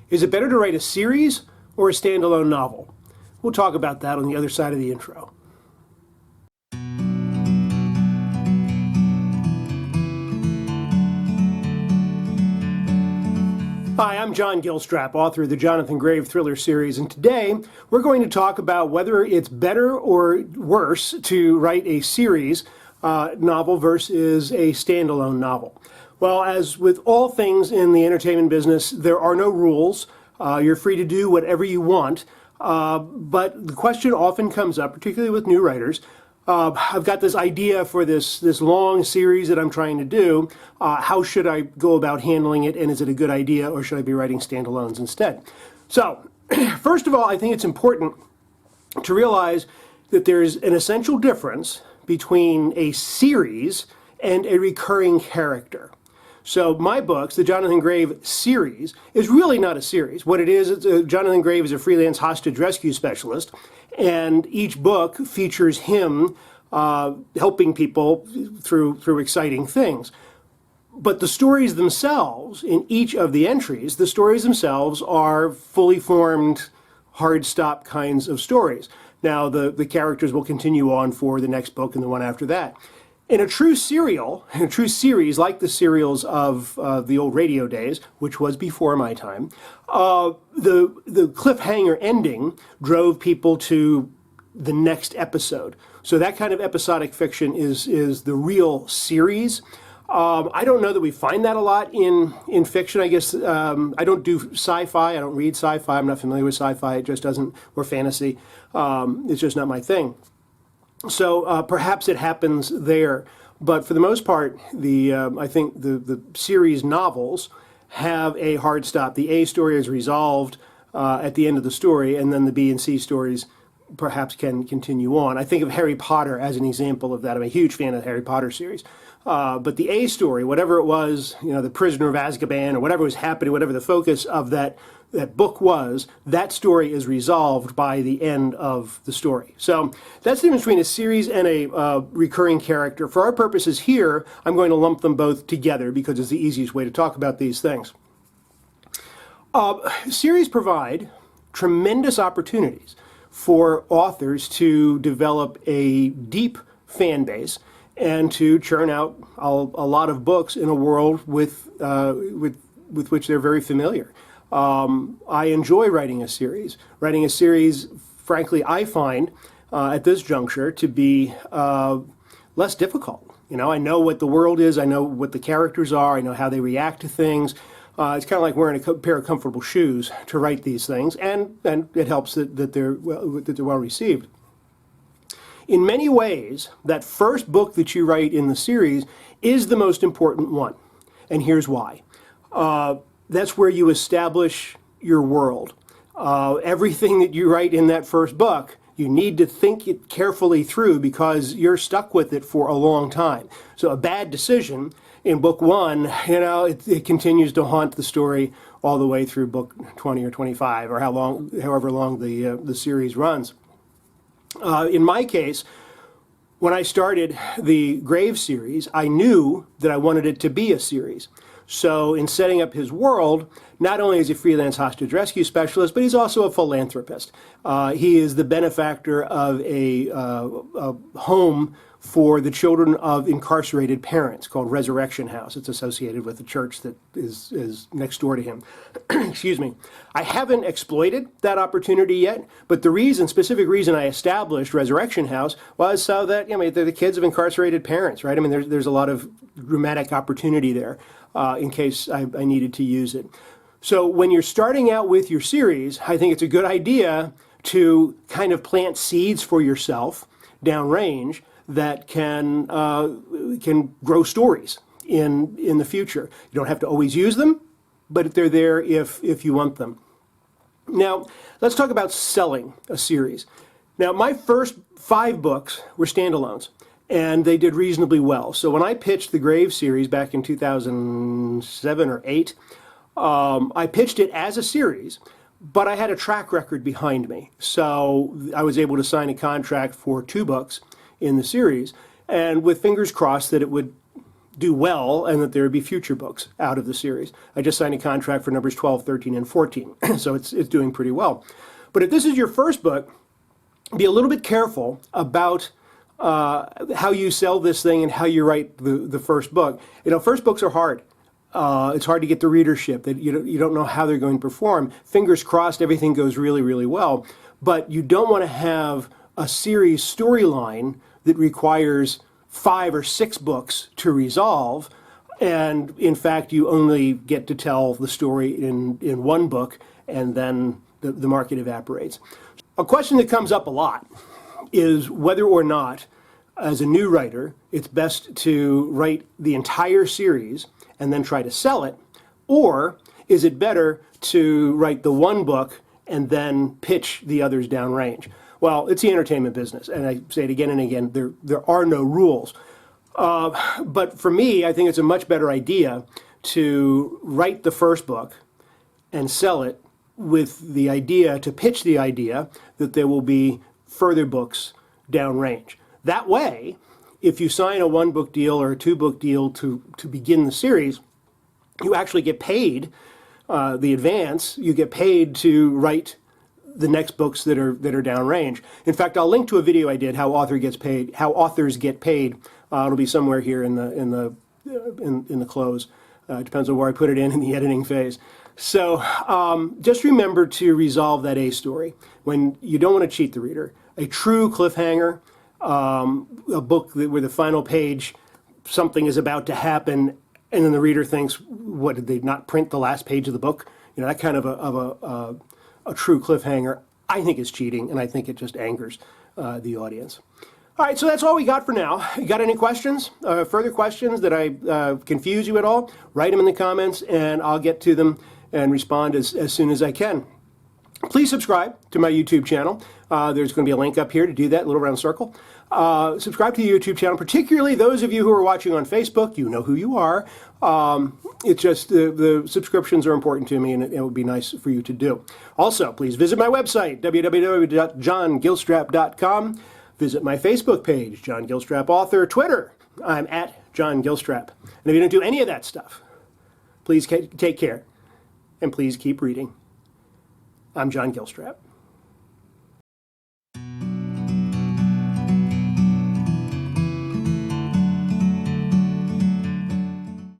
Is it better to write a series or a standalone novel? We'll talk about that on the other side of the intro. Hi, I'm John Gilstrap, author of the Jonathan Grave thriller series, and today we're going to talk about whether it's better or worse to write a series novel versus a standalone novel. Well, as with all things in the entertainment business, there are no rules. You're free to do whatever you want, but the question often comes up, particularly with new writers. I've got this idea for this long series that I'm trying to do. How should I go about handling it, and is it a good idea, or should I be writing standalones instead? So, first of all, I think it's important to realize that there's an essential difference between a series and a recurring character. So my books, the Jonathan Grave series, is really not a series. What it is, Jonathan Grave is a freelance hostage rescue specialist, and each book features him helping people through exciting things. But the stories themselves, in each of the entries, the stories themselves are fully formed, hard stop kinds of stories. Now, the characters will continue on for the next book and the one after that. In a true serial, in a true series like the serials of the old radio days, which was before my time, the cliffhanger ending drove people to the next episode. So that kind of episodic fiction is the real series. I don't know that we find that a lot in fiction. I guess I don't do sci-fi. I don't read sci-fi. I'm not familiar with sci-fi. It just doesn't, or fantasy. It's just not my thing. So perhaps it happens there, but for the most part, I think the series novels have a hard stop. The A story is resolved at the end of the story, and then the B and C stories perhaps can continue on. I think of Harry Potter as an example of that. I'm a huge fan of the Harry Potter series. But the A story, whatever it was, the Prisoner of Azkaban, or whatever was happening, whatever the focus of that book was, that story is resolved by the end of the story. So that's the difference between a series and a recurring character. For our purposes here, I'm going to lump them both together because it's the easiest way to talk about these things. Series provide tremendous opportunities for authors to develop a deep fan base and to churn out a lot of books in a world with which they're very familiar. I enjoy writing a series. Writing a series, frankly, I find at this juncture to be less difficult. I know what the world is. I know what the characters are. I know how they react to things. It's kind of like wearing a pair of comfortable shoes to write these things, and it helps that they're well received. In many ways, that first book that you write in the series is the most important one, and here's why. That's where you establish your world. Everything that you write in that first book, you need to think it carefully through because you're stuck with it for a long time. So a bad decision in book one, it continues to haunt the story all the way through book 20 or 25 or however long the series runs. In my case, when I started the Grave series, I knew that I wanted it to be a series. So in setting up his world, not only is he a freelance hostage rescue specialist, but he's also a philanthropist. He is the benefactor of a home for the children of incarcerated parents called Resurrection House. It's associated with the church that is next door to him. Excuse me. I haven't exploited that opportunity yet, but the specific reason I established Resurrection House was so that, they're the kids of incarcerated parents, right? There's a lot of dramatic opportunity there in case I needed to use it. So when you're starting out with your series, I think it's a good idea to kind of plant seeds for yourself downrange that can grow stories in the future. You don't have to always use them, but they're there if you want them. Now, let's talk about selling a series. Now, my first 5 books were standalones, and they did reasonably well. So when I pitched the Grave series back in 2007 or 8, I pitched it as a series, but I had a track record behind me. So I was able to sign a contract for 2 books in the series, and with fingers crossed that it would do well and that there would be future books out of the series. I just signed a contract for numbers 12, 13, and 14, so it's doing pretty well. But if this is your first book, be a little bit careful about how you sell this thing and how you write the first book. You know, first books are hard. It's hard to get the readership. That you don't know how they're going to perform. Fingers crossed, everything goes really, really well. But you don't want to have a series storyline that requires 5 or 6 books to resolve, and in fact you only get to tell the story in one book, and then the market evaporates. A question that comes up a lot is whether or not, as a new writer, it's best to write the entire series and then try to sell it, or is it better to write the one book and then pitch the others downrange? Well, it's the entertainment business, and I say it again and again, there are no rules. But for me, I think it's a much better idea to write the first book and sell it with the idea, to pitch the idea that there will be further books downrange. That way, if you sign a 1-book deal or a 2-book deal to begin the series, you actually get paid the advance. You get paid to write the next books that are downrange. In fact, I'll link to a video I did how authors get paid. It'll be somewhere here in the close. Depends on where I put it in the editing phase. So just remember to resolve that A story when you don't want to cheat the reader. A true cliffhanger, a book where the final page, something is about to happen, and then the reader thinks, what, did they not print the last page of the book? You know, that kind of a true cliffhanger, I think is cheating, and I think it just angers the audience. All right, so that's all we got for now. You got any questions, further questions that I confuse you at all? Write them in the comments, and I'll get to them and respond as soon as I can. Please subscribe to my YouTube channel. There's going to be a link up here to do that, little round circle. Subscribe to the YouTube channel, particularly those of you who are watching on Facebook. You know who you are. It's just the subscriptions are important to me, and it would be nice for you to do. Also, please visit my website, www.johngilstrap.com. Visit my Facebook page, John Gilstrap Author. Twitter, I'm at John Gilstrap. And if you don't do any of that stuff, please take care, and please keep reading. I'm John Gilstrap.